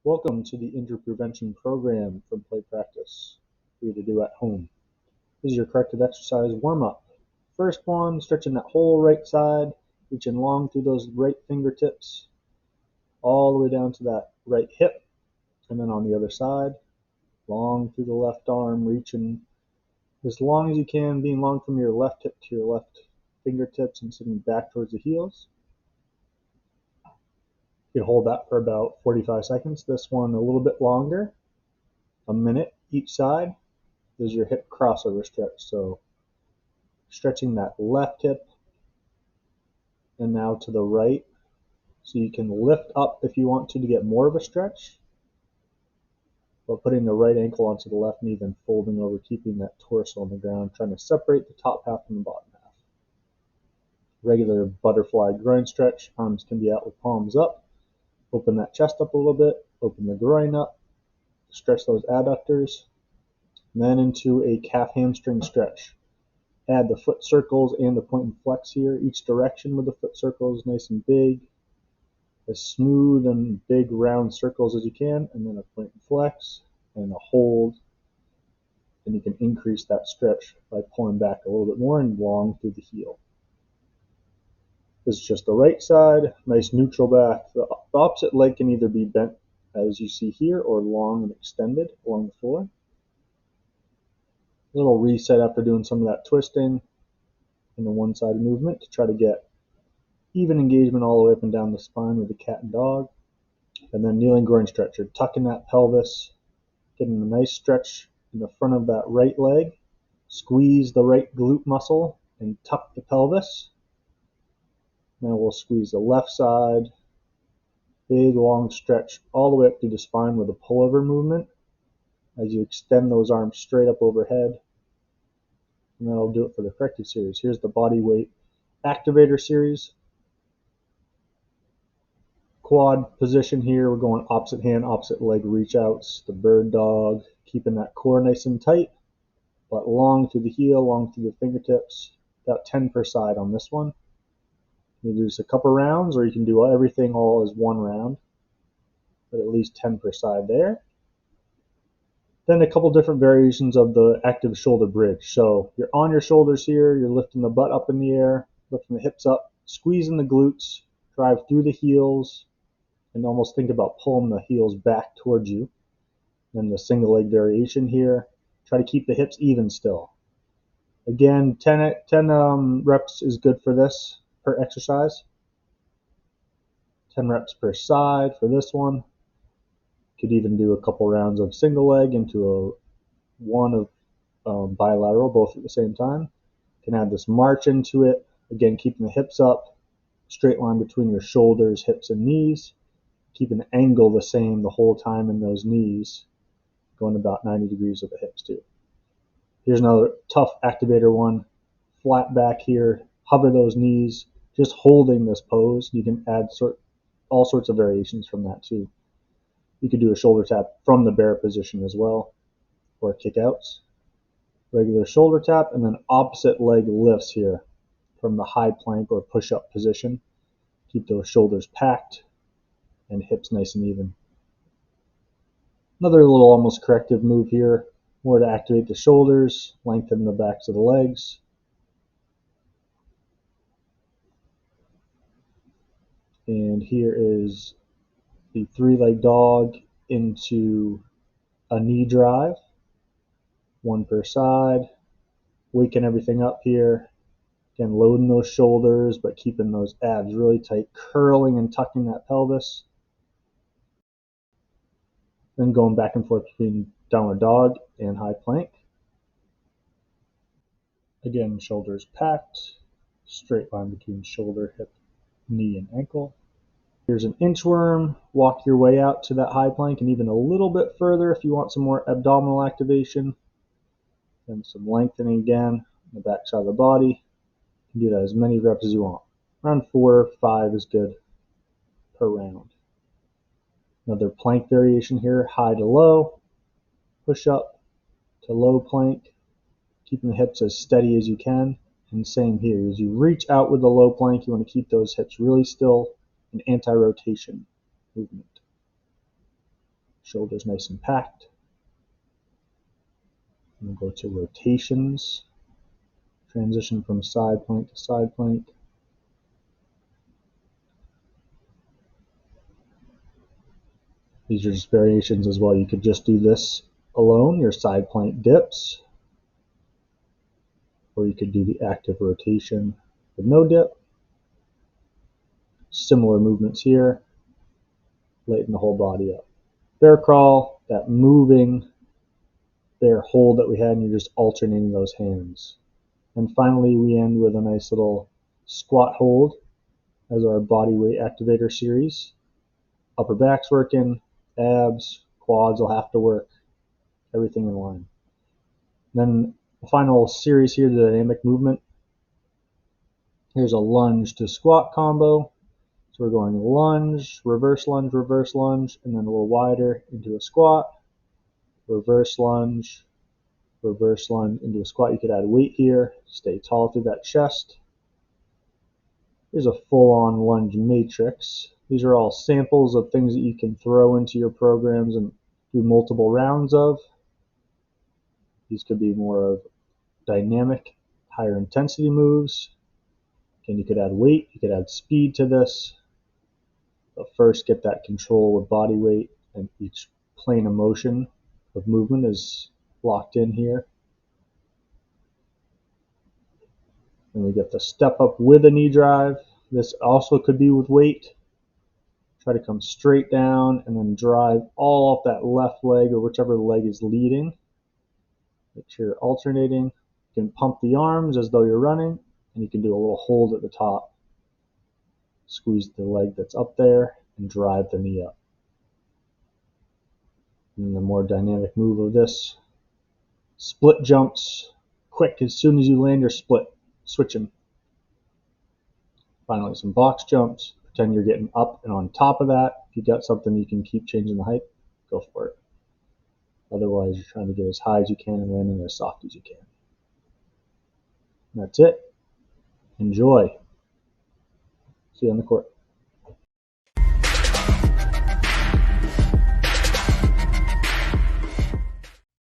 Welcome to the injury prevention program from Play Practice for you to do at home. This is your corrective exercise warm-up. First one, stretching that whole right side, reaching long through those right fingertips, all the way down to that right hip, and then on the other side, long through the left arm, reaching as long as you can, being long from your left hip to your left fingertips and sitting back towards the heels. You can hold that for about 45 seconds. This one a little bit longer, a minute each side. This is your hip crossover stretch. So stretching that left hip and now to the right. So you can lift up if you want to get more of a stretch, but putting the right ankle onto the left knee, then folding over, keeping that torso on the ground, trying to separate the top half from the bottom half. Regular butterfly groin stretch. Arms can be out with palms up. Open that chest up a little bit, open the groin up, stretch those adductors, and then into a calf hamstring stretch. Add the foot circles and the point and flex here, each direction with the foot circles nice and big, as smooth and big round circles as you can, and then a point and flex and a hold. And you can increase that stretch by pulling back a little bit more and long through the heel. This is just the right side, nice neutral back. The opposite leg can either be bent as you see here or long and extended along the floor. A little reset after doing some of that twisting in the one side movement to try to get even engagement all the way up and down the spine with the cat and dog. And then kneeling groin stretch. You're tucking that pelvis, getting a nice stretch in the front of that right leg. Squeeze the right glute muscle and tuck the pelvis. Now we'll squeeze the left side, big long stretch all the way up through the spine with a pullover movement as you extend those arms straight up overhead. And that'll do it for the corrective series. Here's the body weight activator series. Quad position here, we're going opposite hand, opposite leg reach outs, the bird dog, keeping that core nice and tight, but long through the heel, long through the fingertips, about 10 per side on this one. You can do just a couple rounds, or you can do everything all as one round, but at least 10 per side there. Then a couple different variations of the active shoulder bridge. So you're on your shoulders here, you're lifting the butt up in the air, lifting the hips up, squeezing the glutes, drive through the heels, and almost think about pulling the heels back towards you. Then the single leg variation here, try to keep the hips even still. Again, 10 reps is good for this per exercise. 10 reps per side for this one. Could even do a couple rounds of single leg into one of bilateral, both at the same time. Can add this march into it. Again, keeping the hips up, straight line between your shoulders, hips, and knees. Keeping the angle the same the whole time in those knees, going about 90 degrees with the hips too. Here's another tough activator one. Flat back here, hover those knees, just holding this pose. You can add all sorts of variations from that too. You could do a shoulder tap from the bear position as well, or kick outs. Regular shoulder tap, and then opposite leg lifts here from the high plank or push-up position. Keep those shoulders packed and hips nice and even. Another little almost corrective move here, more to activate the shoulders, lengthen the backs of the legs. And here is the three-leg dog into a knee drive, one per side, waking everything up here. Again, loading those shoulders, but keeping those abs really tight, curling and tucking that pelvis. Then going back and forth between downward dog and high plank. Again, shoulders packed, straight line between shoulder, hip, knee, and ankle. Here's an inchworm. Walk your way out to that high plank and even a little bit further if you want some more abdominal activation. Then some lengthening again on the back side of the body. You can do that as many reps as you want. Around 4 or 5 is good per round. Another plank variation here, high to low, push up to low plank, keeping the hips as steady as you can. And same here, as you reach out with the low plank, you want to keep those hips really still, an anti-rotation movement. Shoulders nice and packed. And we'll go to rotations. Transition from side plank to side plank. These are just variations as well. You could just do this alone, your side plank dips, or you could do the active rotation with no dip. Similar movements here, lighten the whole body up. Bear crawl, that moving bear hold that we had, and you're just alternating those hands. And finally, we end with a nice little squat hold as our body weight activator series. Upper back's working, abs, quads will have to work, everything in line. Then the final series here, the dynamic movement. Here's a lunge to squat combo. So we're going lunge, reverse lunge, and then a little wider into a squat, reverse lunge into a squat. You could add weight here, stay tall through that chest. Here's a full-on lunge matrix. These are all samples of things that you can throw into your programs and do multiple rounds of. These could be more of dynamic, higher intensity moves. Again, you could add weight, you could add speed to this. But first, get that control with body weight, and each plane of motion of movement is locked in here. And we get the step up with a knee drive. This also could be with weight. Try to come straight down and then drive all off that left leg or whichever leg is leading. Make sure you're alternating. You can pump the arms as though you're running, and you can do a little hold at the top. Squeeze the leg that's up there and drive the knee up. And the more dynamic move of this, split jumps, quick as soon as you land your split, switching. Finally, some box jumps. Pretend you're getting up and on top of that. If you got something you can keep changing the height, go for it. Otherwise, you're trying to get as high as you can and landing as soft as you can. And that's it. Enjoy. See you on the court.